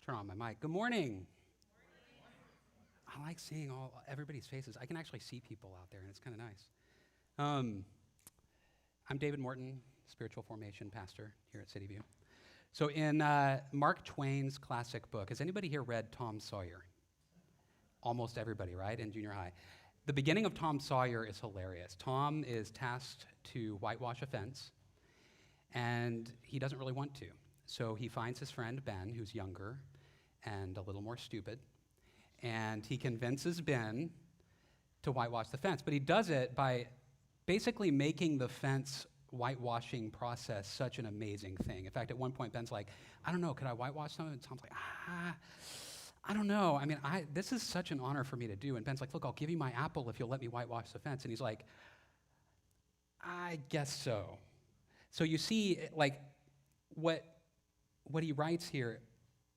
turn on my mic. Good morning. I like seeing everybody's faces. I can actually see people out there, and it's kind of nice. I'm David Morton, spiritual formation pastor here at CityView. So in Mark Twain's classic book, has anybody here read Tom Sawyer? Almost everybody, right, in junior high. The beginning of Tom Sawyer is hilarious. Tom is tasked to whitewash a fence, and he doesn't really want to. So he finds his friend Ben, who's younger and a little more stupid, and he convinces Ben to whitewash the fence. But he does it by basically making the fence whitewashing process such an amazing thing. In fact, at one point, Ben's like, I don't know, could I whitewash something? And Tom's like, I don't know. I mean, this is such an honor for me to do. And Ben's like, look, I'll give you my apple if you'll let me whitewash the fence. And he's like, I guess so. So you see, like, what he writes here,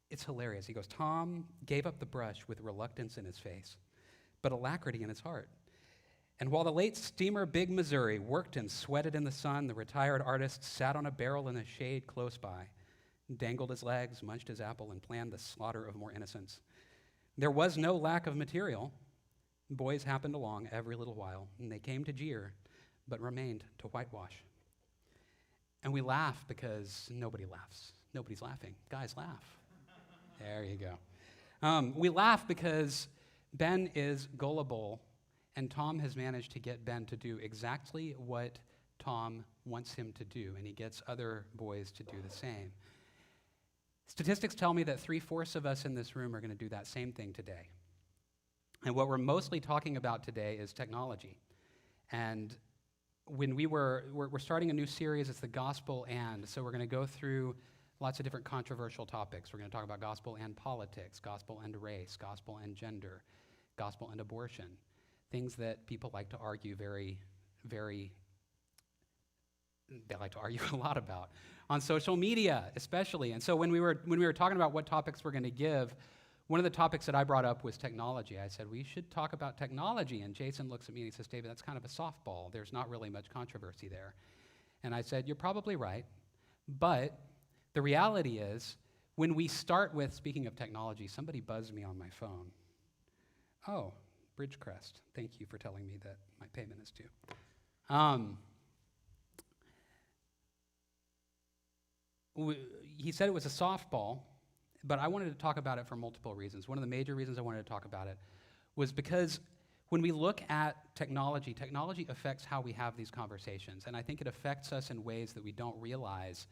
it's hilarious. He goes, Tom gave up the brush with reluctance in his face, but alacrity in his heart. And while the late steamer Big Missouri worked and sweated in the sun, the retired artist sat on a barrel in the shade close by, dangled his legs, munched his apple, and planned the slaughter of more innocents. There was no lack of material. Boys happened along every little while, and they came to jeer, but remained to whitewash. And we laugh because nobody laughs. Nobody's laughing. Guys, laugh. There you go. We laugh because Ben is gullible, and Tom has managed to get Ben to do exactly what Tom wants him to do, and he gets other boys to do the same. Statistics tell me that 3/4 of us in this room are going to do that same thing today. And what we're mostly talking about today is technology. And when we're starting a new series, it's the gospel and. So we're going to go through lots of different controversial topics. We're going to talk about gospel and politics, gospel and race, gospel and gender, gospel and abortion, things that people like to argue they like to argue a lot about on social media, especially. And so when we were talking about what topics we're going to give, one of the topics that I brought up was technology. I said, we should talk about technology. And Jason looks at me and he says, David, that's kind of a softball. There's not really much controversy there. And I said, you're probably right. But the reality is, when we start with, speaking of technology, somebody buzzed me on my phone. Oh, Bridgecrest. Thank you for telling me that my payment is due. He said it was a softball, but I wanted to talk about it for multiple reasons. One of the major reasons I wanted to talk about it was because when we look at technology, technology affects how we have these conversations, and I think it affects us in ways that we don't realize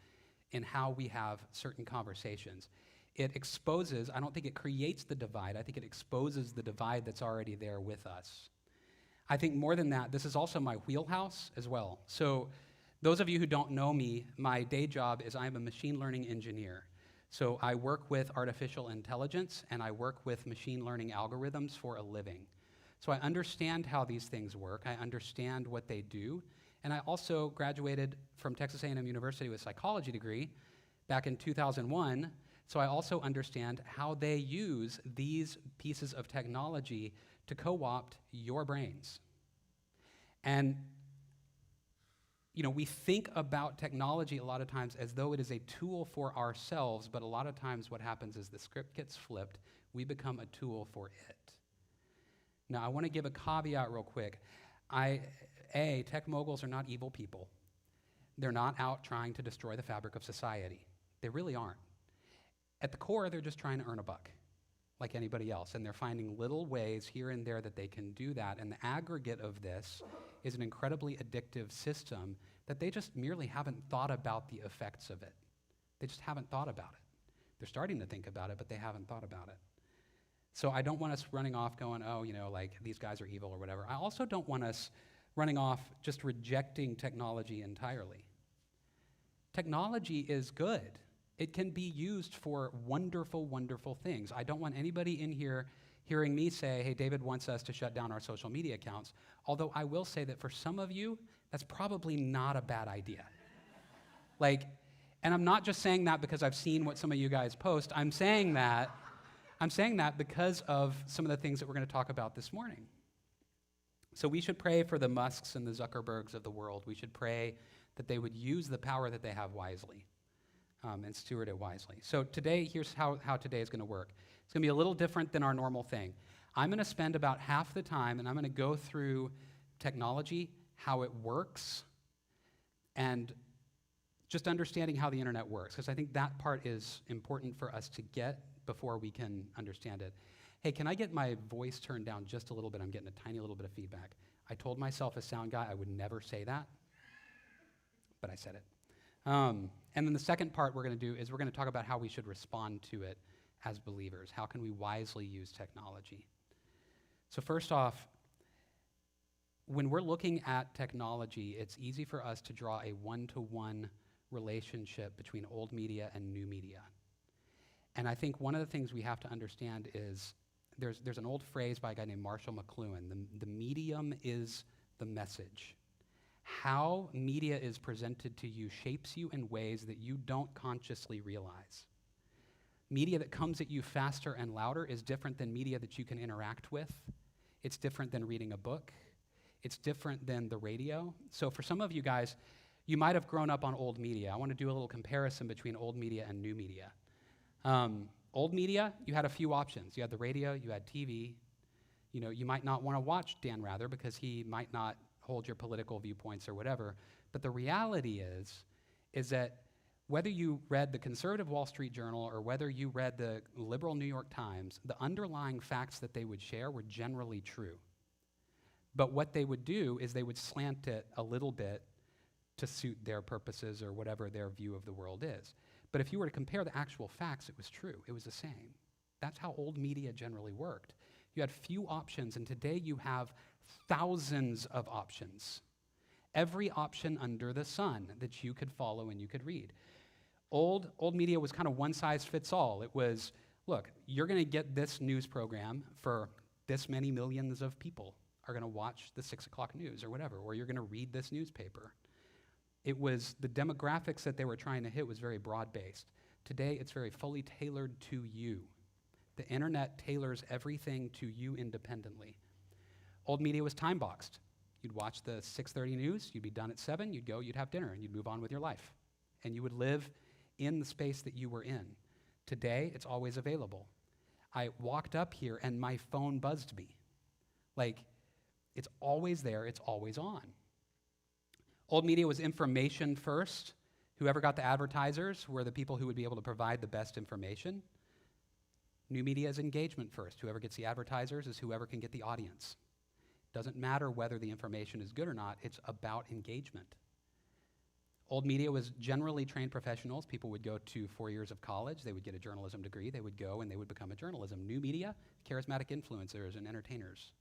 in how we have certain conversations. It exposes, I don't think it creates the divide, I think it exposes the divide that's already there with us. I think more than that, this is also my wheelhouse as well. So those of you who don't know me, my day job is I'm a machine learning engineer. So I work with artificial intelligence and I work with machine learning algorithms for a living. So I understand how these things work, I understand what they do, and I also graduated from Texas A&M University with a psychology degree back in 2001, so I also understand how they use these pieces of technology to co-opt your brains. And we think about technology a lot of times as though it is a tool for ourselves, but a lot of times what happens is the script gets flipped. We become a tool for it. Now, I want to give a caveat real quick. Tech moguls are not evil people. They're not out trying to destroy the fabric of society. They really aren't. At the core, they're just trying to earn a buck, like anybody else, and they're finding little ways here and there that they can do that, and the aggregate of this is an incredibly addictive system that they just merely haven't thought about the effects of it. They just haven't thought about it. They're starting to think about it, but they haven't thought about it. So I don't want us running off going, like these guys are evil or whatever. I also don't want us running off just rejecting technology entirely. Technology is good. It can be used for wonderful, wonderful things. I don't want anybody in here hearing me say, hey, David wants us to shut down our social media accounts, although I will say that for some of you, that's probably not a bad idea. And I'm not just saying that because I've seen what some of you guys post. I'm saying that because of some of the things that we're going to talk about this morning. So we should pray for the Musks and the Zuckerbergs of the world. We should pray that they would use the power that they have wisely. and steward it wisely. So today, here's how today is going to work. It's going to be a little different than our normal thing. I'm going to spend about half the time, and I'm going to go through technology, how it works, and just understanding how the internet works, because I think that part is important for us to get before we can understand it. Hey, can I get my voice turned down just a little bit? I'm getting a tiny little bit of feedback. I told myself as sound guy I would never say that, but I said it. And then the second part we're going to do is we're going to talk about how we should respond to it as believers. How can we wisely use technology? So first off, when we're looking at technology, it's easy for us to draw a one-to-one relationship between old media and new media. And I think one of the things we have to understand is there's an old phrase by a guy named Marshall McLuhan, the medium is the message. How media is presented to you shapes you in ways that you don't consciously realize. Media that comes at you faster and louder is different than media that you can interact with. It's different than reading a book. It's different than the radio. So for some of you guys, you might have grown up on old media. I want to do a little comparison between old media and new media. Old media, you had a few options. You had the radio, you had TV. You know, you might not want to watch Dan Rather because he might not hold your political viewpoints or whatever. But the reality is that whether you read the conservative Wall Street Journal or whether you read the liberal New York Times, the underlying facts that they would share were generally true. But what they would do is they would slant it a little bit to suit their purposes or whatever their view of the world is. But if you were to compare the actual facts, it was true. It was the same. That's how old media generally worked. You had few options, and today you have thousands of options. Every option under the sun that you could follow and you could read. Old media was kind of one size fits all. It was, look, you're going to get this news program for this many millions of people are going to watch the 6 o'clock news or whatever, or you're going to read this newspaper. It was the demographics that they were trying to hit was very broad-based. Today, it's very fully tailored to you. The internet tailors everything to you independently. Old media was time-boxed. You'd watch the 6:30 news, you'd be done at 7, you'd go, you'd have dinner, and you'd move on with your life. And you would live in the space that you were in. Today, it's always available. I walked up here, and my phone buzzed me. Like, it's always there, it's always on. Old media was information first. Whoever got the advertisers were the people who would be able to provide the best information. New media is engagement first. Whoever gets the advertisers is whoever can get the audience. Doesn't matter whether the information is good or not, it's about engagement. Old media was generally trained professionals. People would go to 4 years of college, they would get a journalism degree, they would go and they would become a journalism. New media, charismatic influencers and entertainers.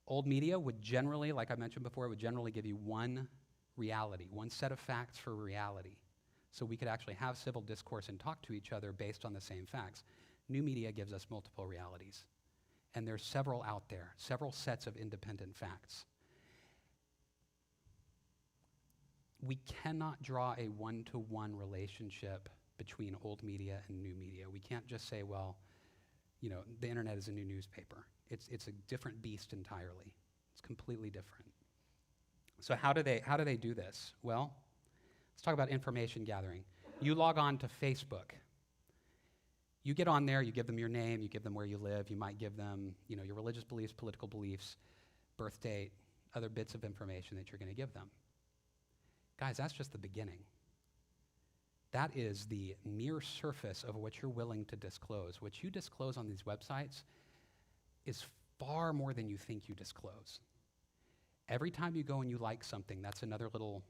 Old media would generally, like I mentioned before, it would generally give you one reality, one set of facts for reality. So we could actually have civil discourse and talk to each other based on the same facts. New media gives us multiple realities. And there's several out there, several sets of independent facts. We cannot draw a one-to-one relationship between old media and new media. We can't just say, well, you know, the internet is a new newspaper. It's a different beast entirely. It's completely different. So how do they do this? Well, let's talk about information gathering. You log on to Facebook. You get on there, you give them your name, you give them where you live, you might give them, you know, your religious beliefs, political beliefs, birth date, other bits of information that you're going to give them. Guys, that's just the beginning. That is the mere surface of what you're willing to disclose. What you disclose on these websites is far more than you think you disclose. Every time you go and you like something, that's another little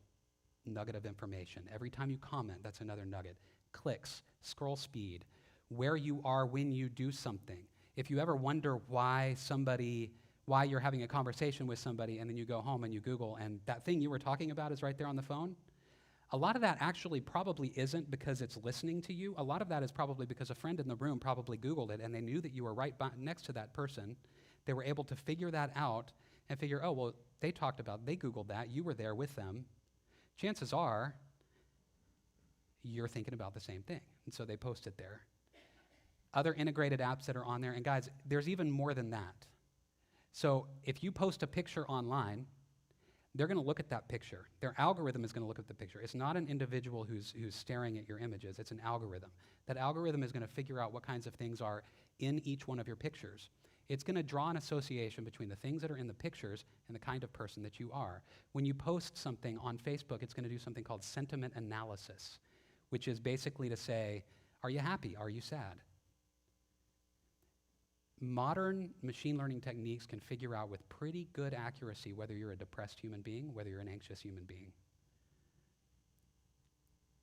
nugget of information. Every time you comment, that's another nugget. Clicks, scroll speed, where you are when you do something. If you ever wonder why you're having a conversation with somebody and then you go home and you Google and that thing you were talking about is right there on the phone, a lot of that actually probably isn't because it's listening to you. A lot of that is probably because a friend in the room probably Googled it and they knew that you were right next to that person. They were able to figure that out and figure, oh, well, they Googled that, you were there with them. Chances are you're thinking about the same thing. And so they post it there. Other integrated apps that are on there, and guys, there's even more than that. So if you post a picture online, they're going to look at that picture. Their algorithm is going to look at the picture. It's not an individual who's staring at your images. It's an algorithm. That algorithm is going to figure out what kinds of things are in each one of your pictures. It's going to draw an association between the things that are in the pictures and the kind of person that you are. When you post something on Facebook, it's going to do something called sentiment analysis, which is basically to say, are you happy? Are you sad? Modern machine learning techniques can figure out with pretty good accuracy whether you're a depressed human being, whether you're an anxious human being.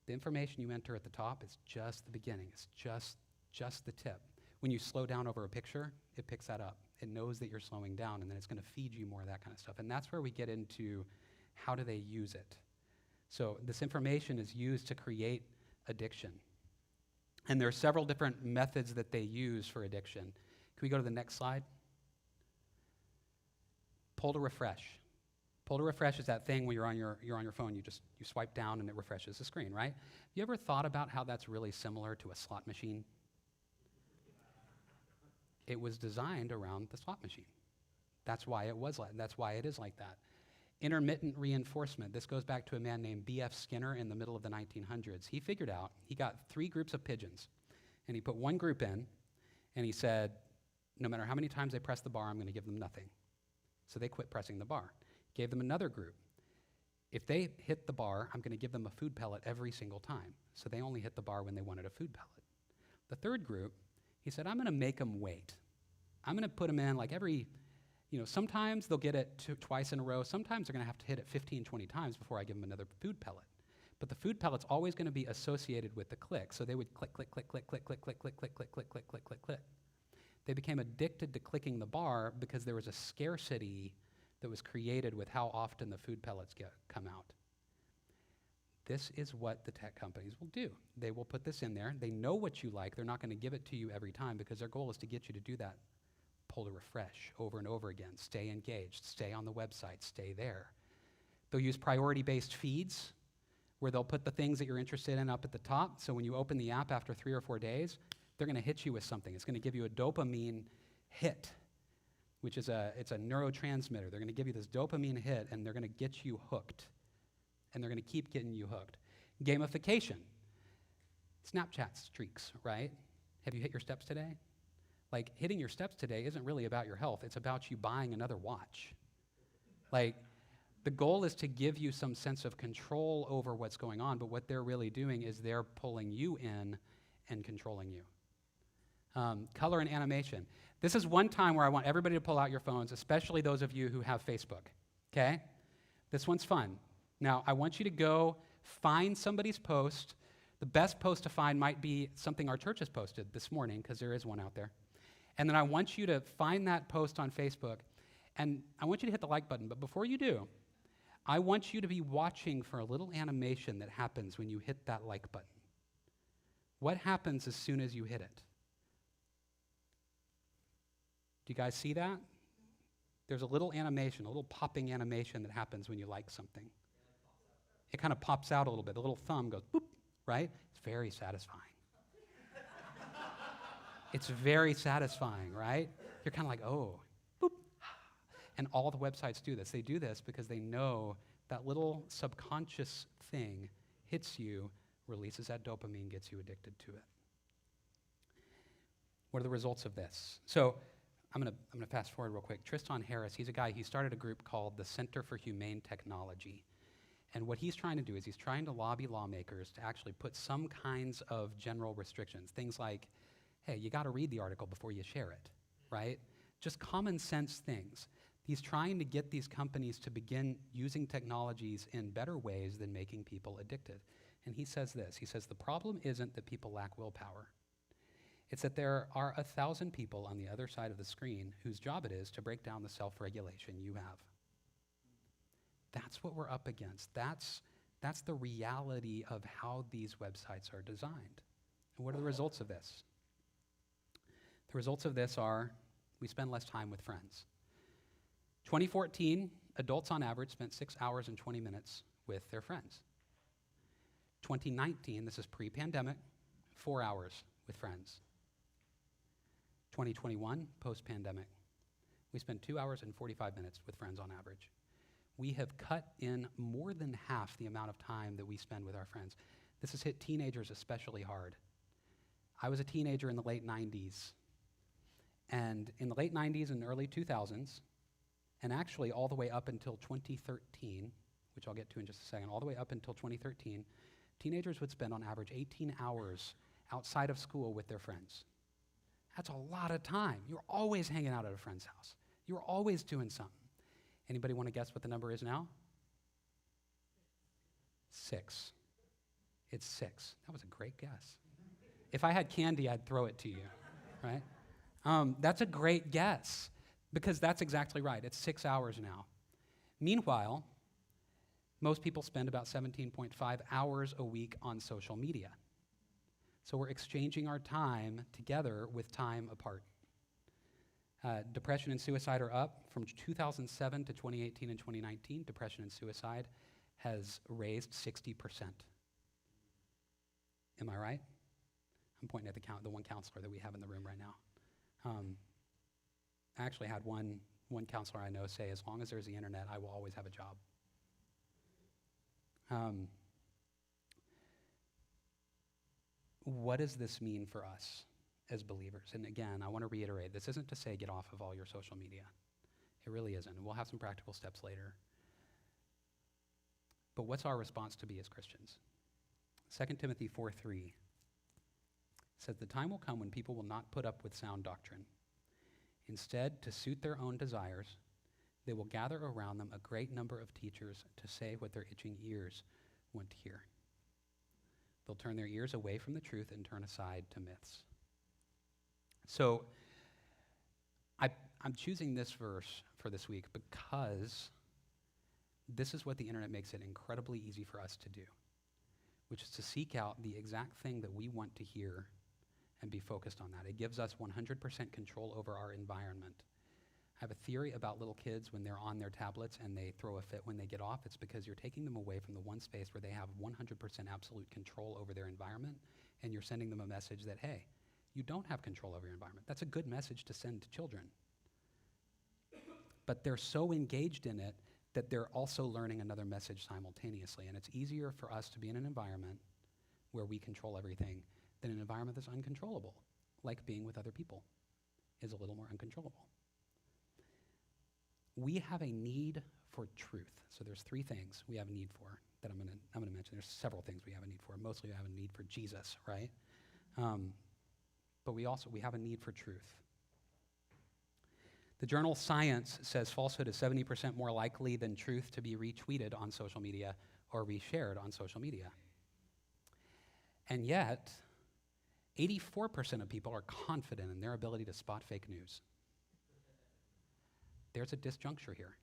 The information you enter at the top is just the beginning. It's just the tip. When you slow down over a picture, it picks that up. It knows that you're slowing down, and then it's going to feed you more of that kind of stuff. And that's where we get into how do they use it. So this information is used to create addiction. And there are several different methods that they use for addiction. Can we go to the next slide? Pull to refresh. Pull to refresh is that thing when you're on your phone, you swipe down and it refreshes the screen, right? Have you ever thought about how that's really similar to a slot machine? It was designed around the slot machine. That's why it is like that. Intermittent reinforcement. This goes back to a man named B.F. Skinner in the middle of the 1900s. He figured out, he got 3 groups of pigeons, and he put one group in, and he said, no matter how many times they press the bar, I'm going to give them nothing. So they quit pressing the bar. Gave them another group. If they hit the bar, I'm going to give them a food pellet every single time. So they only hit the bar when they wanted a food pellet. The third group, he said, I'm going to make them wait. I'm going to put them in like every, sometimes they'll get it twice in a row. Sometimes they're going to have to hit it 15, 20 times before I give them another food pellet. But the food pellet's always going to be associated with the click. So they would click, click, click, click, click, click, click, click, click, click, click, click, click, click, click. They became addicted to clicking the bar because there was a scarcity that was created with how often the food pellets come out. This is what the tech companies will do. They will put this in there. They know what you like. They're not going to give it to you every time because their goal is to get you to do that. Pull to refresh over and over again. Stay engaged. Stay on the website. Stay there. They'll use priority-based feeds where they'll put the things that you're interested in up at the top. So when you open the app after 3 or 4 days, they're going to hit you with something. It's going to give you a dopamine hit, which is it's a neurotransmitter. They're going to give you this dopamine hit, and they're going to get you hooked. And they're going to keep getting you hooked. Gamification. Snapchat streaks, right? Have you hit your steps today? Like, hitting your steps today isn't really about your health. It's about you buying another watch. Like, the goal is to give you some sense of control over what's going on, but what they're really doing is they're pulling you in and controlling you. Color and animation. This is one time where I want everybody to pull out your phones, especially those of you who have Facebook, okay? This one's fun. Now, I want you to go find somebody's post. The best post to find might be something our church has posted this morning, because there is one out there. And then I want you to find that post on Facebook, and I want you to hit the like button. But before you do, I want you to be watching for a little animation that happens when you hit that like button. What happens as soon as you hit it? Do you guys see that? There's a little animation, a little popping animation that happens when you like something. It kind of pops out a little bit. The little thumb goes boop, right? It's very satisfying. It's very satisfying, right? You're kind of like, oh, boop. And all the websites do this. They do this because they know that little subconscious thing hits you, releases that dopamine, gets you addicted to it. What are the results of this? So I'm gonna fast forward real quick. Tristan Harris, he's a guy, he started a group called the Center for Humane Technology. And what he's trying to do is he's trying to lobby lawmakers to actually put some kinds of general restrictions. Things like, hey, you gotta read the article before you share it, right? Just common sense things. He's trying to get these companies to begin using technologies in better ways than making people addicted. And he says this, he says, the problem isn't that people lack willpower. It's that there are 1,000 people on the other side of the screen whose job it is to break down the self-regulation you have. That's what we're up against. That's the reality of how these websites are designed. And what are the results of this? The results of this are we spend less time with friends. 2014, adults on average spent 6 hours and 20 minutes with their friends. 2019, this is pre-pandemic, 4 hours with friends. 2021, post-pandemic, we spend 2 hours and 45 minutes with friends on average. we have cut in more than half the amount of time that we spend with our friends. This has hit teenagers especially hard. I was a teenager in the late 90s. And in the late 90s and early 2000s, and actually all the way up until 2013, which I'll get to in just a second, all the way up until 2013, teenagers would spend on average 18 hours outside of school with their friends. That's a lot of time. You're always hanging out at a friend's house. You're always doing something. Anybody want to guess what the number is now? 6. It's 6. That was a great guess. If I had candy, I'd throw it to you, right? That's a great guess, because that's exactly right. It's 6 hours now. Meanwhile, most people spend about 17.5 hours a week on social media. So we're exchanging our time together with time apart. Depression and suicide are up from 2007 to 2018 and 2019. Depression and suicide has raised 60%. Am I right? I'm pointing at the one counselor that we have in the room right now. I actually had one counselor I know say, as long as there's the internet, I will always have a job. What does this mean for us as believers? And again, I want to reiterate, this isn't to say get off of all your social media. It really isn't. And we'll have some practical steps later. But what's our response to be as Christians? 2 Timothy 4:3 says, the time will come when people will not put up with sound doctrine. Instead, to suit their own desires, they will gather around them a great number of teachers to say what their itching ears want to hear. They'll turn their ears away from the truth and turn aside to myths. So I'm choosing this verse for this week because this is what the internet makes it incredibly easy for us to do, which is to seek out the exact thing that we want to hear and be focused on that. It gives us 100% control over our environment. I have a theory about little kids when they're on their tablets and they throw a fit when they get off. It's because you're taking them away from the one space where they have 100% absolute control over their environment, and you're sending them a message that, hey, you don't have control over your environment. That's a good message to send to children. But they're so engaged in it that they're also learning another message simultaneously. And it's easier for us to be in an environment where we control everything than an environment that's uncontrollable, like being with other people is a little more uncontrollable. We have a need for truth. So there's 3 things we have a need for that I'm gonna mention. There's several things we have a need for. Mostly we have a need for Jesus, right? But we have a need for truth. The journal Science says falsehood is 70% more likely than truth to be retweeted on social media or reshared on social media. And yet, 84% of people are confident in their ability to spot fake news. There's a disjuncture here.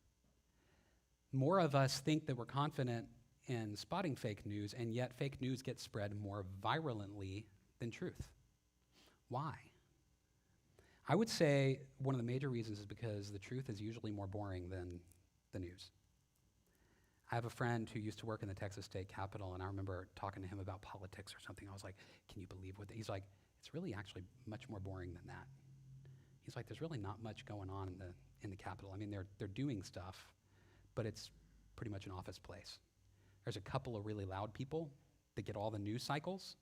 More of us think that we're confident in spotting fake news, and yet fake news gets spread more virulently than truth. Why? I would say one of the major reasons is because the truth is usually more boring than the news. I have a friend who used to work in the Texas State Capitol, and I remember talking to him about politics or something. I was like, can you believe what he's like, it's really actually much more boring than that. He's like, there's really not much going on in the Capitol. I mean, they're doing stuff, but it's pretty much an office place. There's a couple of really loud people that get all the news cycles,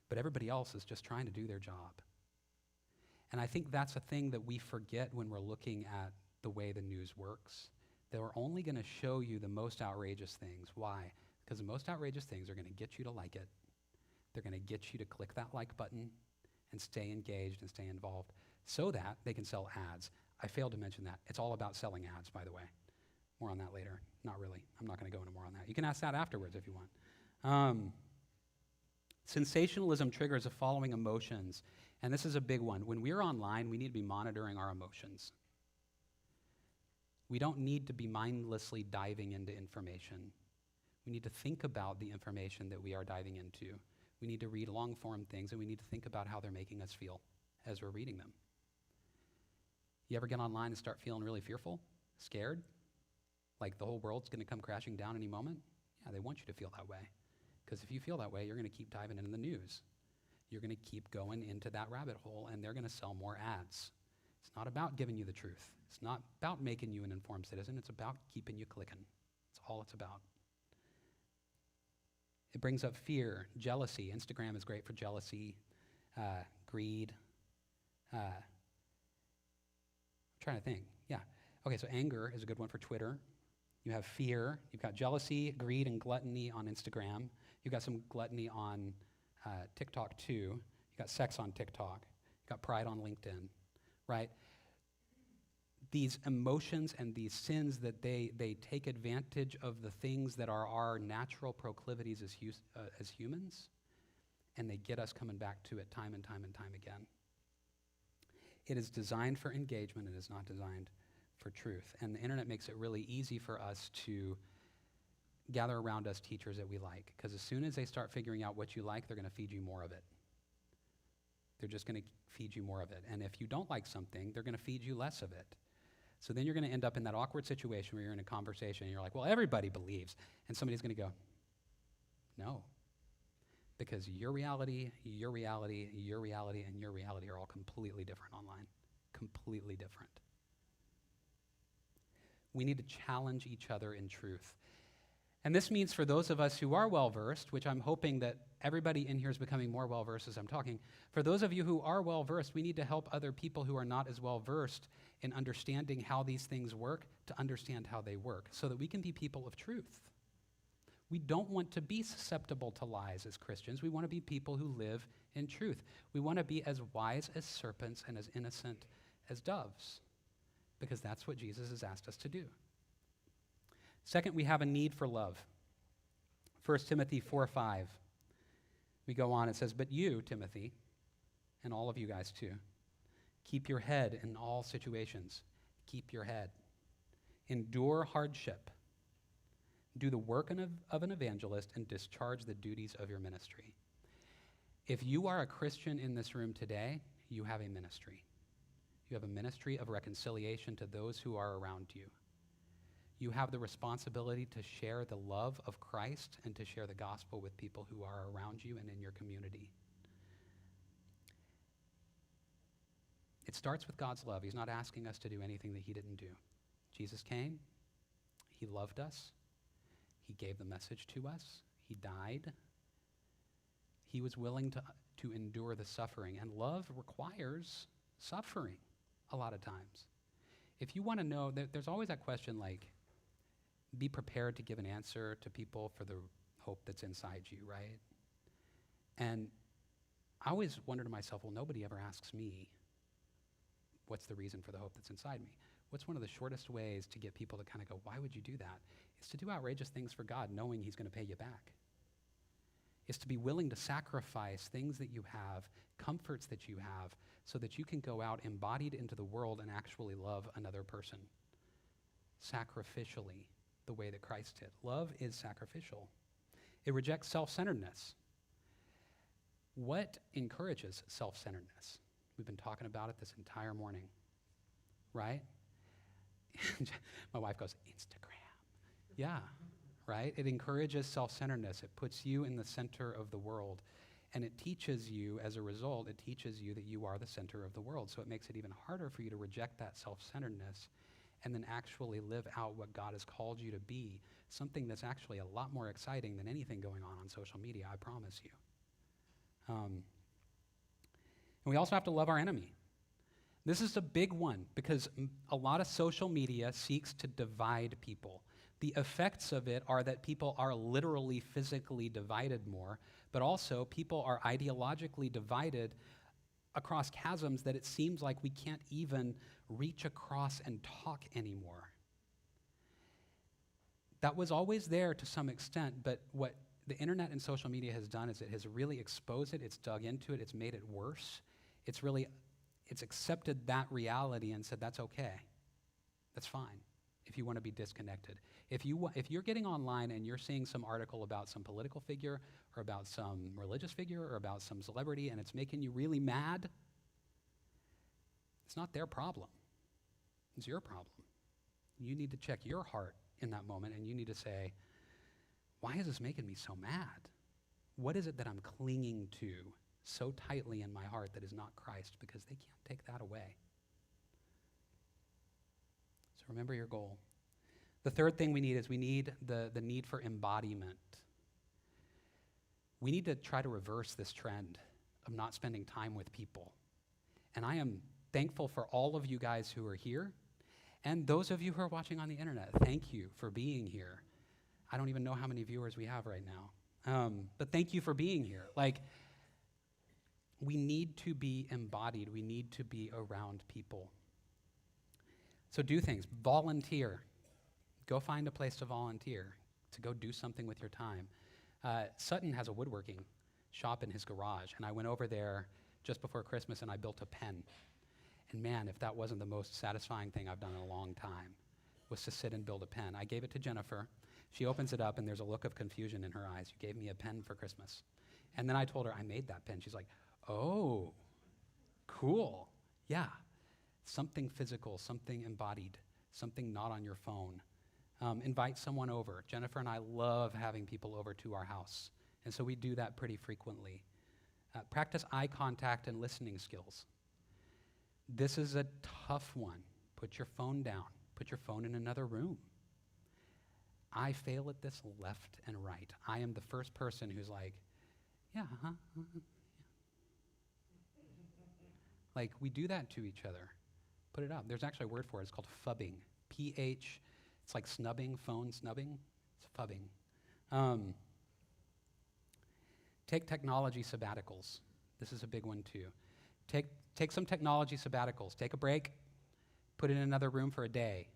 but everybody else is just trying to do their job. And I think that's a thing that we forget when we're looking at the way the news works. They were only going to show you the most outrageous things. Why? Because the most outrageous things are going to get you to like it. They're going to get you to click that like button and stay engaged and stay involved so that they can sell ads. I failed to mention that. It's all about selling ads, by the way. More on that later. Not really. I'm not going to go into more on that. You can ask that afterwards if you want. Sensationalism triggers the following emotions, and this is a big one. When we're online, we need to be monitoring our emotions. We don't need to be mindlessly diving into information. We need to think about the information that we are diving into. We need to read long-form things, and we need to think about how they're making us feel as we're reading them. You ever get online and start feeling really fearful, scared, like the whole world's going to come crashing down any moment? Yeah, they want you to feel that way. Because if you feel that way, you're going to keep diving into the news. You're going to keep going into that rabbit hole, and they're going to sell more ads. It's not about giving you the truth. It's not about making you an informed citizen. It's about keeping you clicking. all it's about. It brings up fear, jealousy. Instagram is great for jealousy, greed. I'm trying to think. Yeah. Okay, so anger is a good one for Twitter. You have fear. You've got jealousy, greed, and gluttony on Instagram. You've got some gluttony on TikTok too. You've got sex on TikTok. You've got pride on LinkedIn, right? These emotions and these sins that they take advantage of the things that are our natural proclivities as humans, and they get us coming back to it time and time and time again. It is designed for engagement. It is not designed for truth. And the internet makes it really easy for us to gather around us teachers that we like, because as soon as they start figuring out what you like, they're going to feed you more of it. They're just going to feed you more of it. And if you don't like something, they're going to feed you less of it. So then you're going to end up in that awkward situation where you're in a conversation and you're like, well, everybody believes. And somebody's going to go, no. Because your reality, your reality, your reality, and your reality are all completely different online. Completely different. We need to challenge each other in truth. And this means for those of us who are well-versed, which I'm hoping that everybody in here is becoming more well-versed as I'm talking, for those of you who are well-versed, we need to help other people who are not as well-versed in understanding how these things work to understand how they work so that we can be people of truth. We don't want to be susceptible to lies as Christians. We want to be people who live in truth. We want to be as wise as serpents and as innocent as doves, because that's what Jesus has asked us to do. Second, we have a need for love. 1 Timothy 4:5. We go on, it says, but you, Timothy, and all of you guys too, keep your head in all situations. Keep your head. Endure hardship. Do the work of an evangelist and discharge the duties of your ministry. If you are a Christian in this room today, you have a ministry. You have a ministry of reconciliation to those who are around you. You have the responsibility to share the love of Christ and to share the gospel with people who are around you and in your community. It starts with God's love. He's not asking us to do anything that he didn't do. Jesus came. He loved us. He gave the message to us. He died. He was willing to endure the suffering. And love requires suffering a lot of times. If you want to know, there's always that question like, be prepared to give an answer to people for the hope that's inside you, right? And I always wonder to myself, well, nobody ever asks me, what's the reason for the hope that's inside me? What's one of the shortest ways to get people to kind of go, why would you do that? Is to do outrageous things for God, knowing he's going to pay you back. Is to be willing to sacrifice things that you have, comforts that you have, so that you can go out embodied into the world and actually love another person sacrificially, the way that Christ did. Love is sacrificial. It rejects self-centeredness. What encourages self-centeredness? We've been talking about it this entire morning, right? My wife goes, Instagram. Yeah, right? It encourages self-centeredness. It puts you in the center of the world. And it teaches you, as a result, it teaches you that you are the center of the world. So it makes it even harder for you to reject that self-centeredness and then actually live out what God has called you to be, something that's actually a lot more exciting than anything going on social media, I promise you. And we also have to love our enemy. This is a big one because a lot of social media seeks to divide people. The effects of it are that people are literally physically divided more, but also people are ideologically divided across chasms that it seems like we can't even reach across and talk anymore. That was always there to some extent, but what the internet and social media has done is it has really exposed it, it's dug into it, it's made it worse. It's accepted that reality and said, that's okay. That's fine if you want to be disconnected. If you're getting online and you're seeing some article about some political figure or about some religious figure or about some celebrity and it's making you really mad, it's not their problem. It's your problem. You need to check your heart in that moment and you need to say, why is this making me so mad? What is it that I'm clinging to so tightly in my heart that is not Christ? Because they can't take that away. So remember your goal. The third thing we need is we need the need for embodiment. We need to try to reverse this trend of not spending time with people. And I am thankful for all of you guys who are here, and those of you who are watching on the internet. Thank you for being here. I don't even know how many viewers we have right now, but thank you for being here. Like, we need to be embodied. We need to be around people. So do things. Volunteer. Go find a place to volunteer, to go do something with your time. Sutton has a woodworking shop in his garage, and I went over there just before Christmas and I built a pen. And man, if that wasn't the most satisfying thing I've done in a long time, was to sit and build a pen. I gave it to Jennifer. She opens it up and there's a look of confusion in her eyes. You gave me a pen for Christmas. And then I told her I made that pen. She's like, oh, cool. Yeah, something physical, something embodied, something not on your phone. Invite someone over. Jennifer and I love having people over to our house, and so we do that pretty frequently. Practice eye contact and listening skills. This is a tough one. Put your phone down. Put your phone in another room. I fail at this left and right. I am the first person who's like, yeah, yeah. Like, we do that to each other. Put it up. There's actually a word for it. It's called phubbing. P-H, it's like snubbing, phone snubbing. It's phubbing. Take technology sabbaticals. This is a big one too. Take some technology sabbaticals. Take a break. Put it in another room for a day.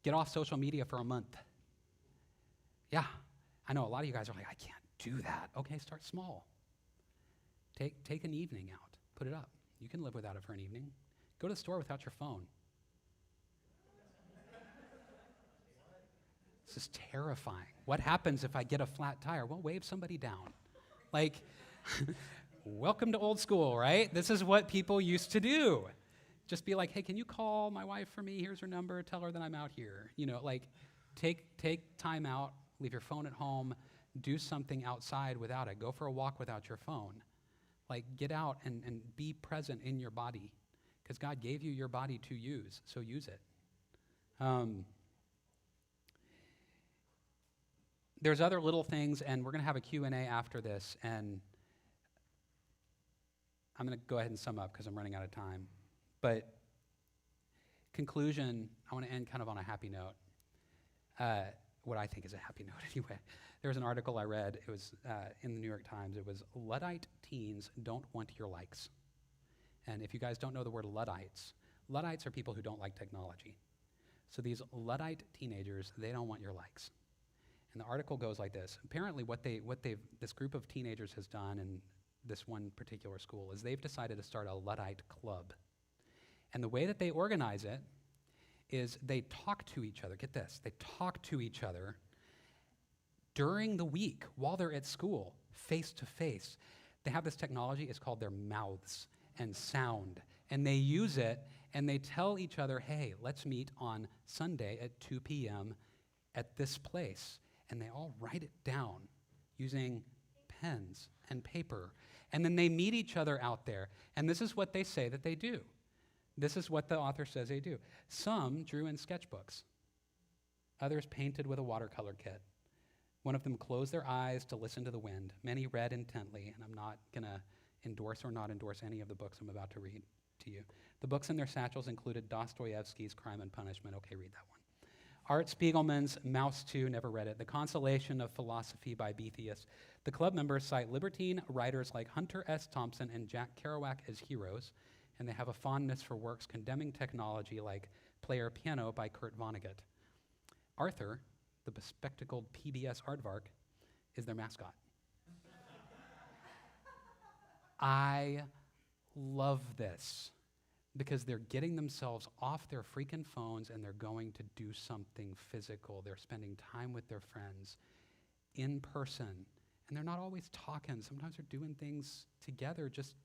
Get off social media for a month. Yeah, I know a lot of you guys are like, I can't do that. Okay, start small. Take an evening out. Put it up. You can live without it for an evening. Go to the store without your phone. This is terrifying. What happens if I get a flat tire? Well, wave somebody down. Like, welcome to old school, right? This is what people used to do. Just be like, hey, can you call my wife for me? Here's her number. Tell her that I'm out here. You know, like, take time out. Leave your phone at home. Do something outside without it. Go for a walk without your phone. Like, get out and be present in your body, because God gave you your body to use, so use it. There's other little things, and we're going to have a Q&A after this, and I'm going to go ahead and sum up because I'm running out of time. But conclusion, I want to end kind of on a happy note. What I think is a happy note anyway. There was an article I read, it was in the New York Times, it was Luddite teens don't want your likes. And if you guys don't know the word Luddites are people who don't like technology. So these Luddite teenagers, they don't want your likes. And the article goes like this. Apparently this group of teenagers has done in this one particular school is they've decided to start a Luddite club. And the way that they organize it is they talk to each other. Get this, they talk to each other during the week while they're at school, face to face. They have this technology, it's called their mouths and sound. And they use it and they tell each other, hey, let's meet on Sunday at 2 p.m. at this place. And they all write it down using pens and paper. And then they meet each other out there. And this is what they say that they do. This is what the author says they do. Some drew in sketchbooks. Others painted with a watercolor kit. One of them closed their eyes to listen to the wind. Many read intently, and I'm not going to endorse or not endorse any of the books I'm about to read to you. The books in their satchels included Dostoevsky's Crime and Punishment. Okay, read that one. Art Spiegelman's Mouse 2, never read it. The Consolation of Philosophy by Boethius. The club members cite libertine writers like Hunter S. Thompson and Jack Kerouac as heroes, and they have a fondness for works condemning technology like Player Piano by Kurt Vonnegut. Arthur, the bespectacled PBS aardvark, is their mascot. I love this because they're getting themselves off their freaking phones and they're going to do something physical. They're spending time with their friends in person. And they're not always talking. Sometimes they're doing things together, just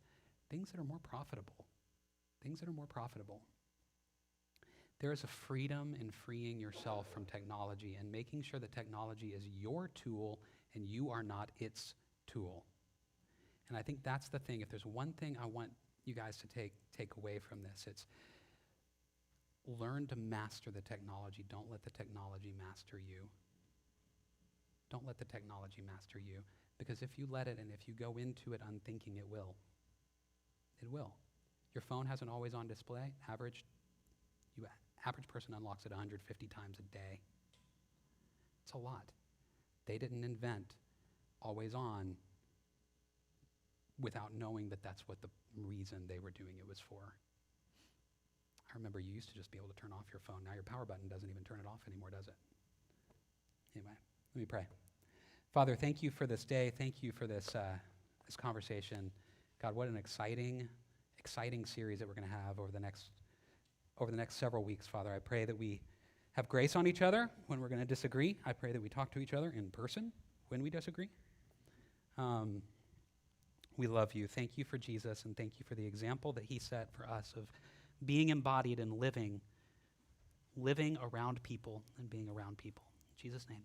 things that are more profitable. Things that are more profitable. There is a freedom in freeing yourself from technology and making sure that technology is your tool and you are not its tool. And I think that's the thing. If there's one thing I want you guys to take away from this, it's Learn to master the technology. Don't let the technology master you. Don't let the technology master you. Because if you let it and if you go into it unthinking, it will. It will. Your phone has an always-on display. Average person unlocks it 150 times a day. It's a lot. They didn't invent always-on without knowing that that's what the reason they were doing it was for. I remember you used to just be able to turn off your phone. Now your power button doesn't even turn it off anymore, does it? Anyway, let me pray. Father, thank you for this day. Thank you for this conversation. God, what an exciting series that we're going to have over the next several weeks, Father. I pray that we have grace on each other when we're going to disagree. I pray that we talk to each other in person when we disagree. We love you. Thank you for Jesus, and thank you for the example that he set for us of being embodied and living around people and being around people. In Jesus' name.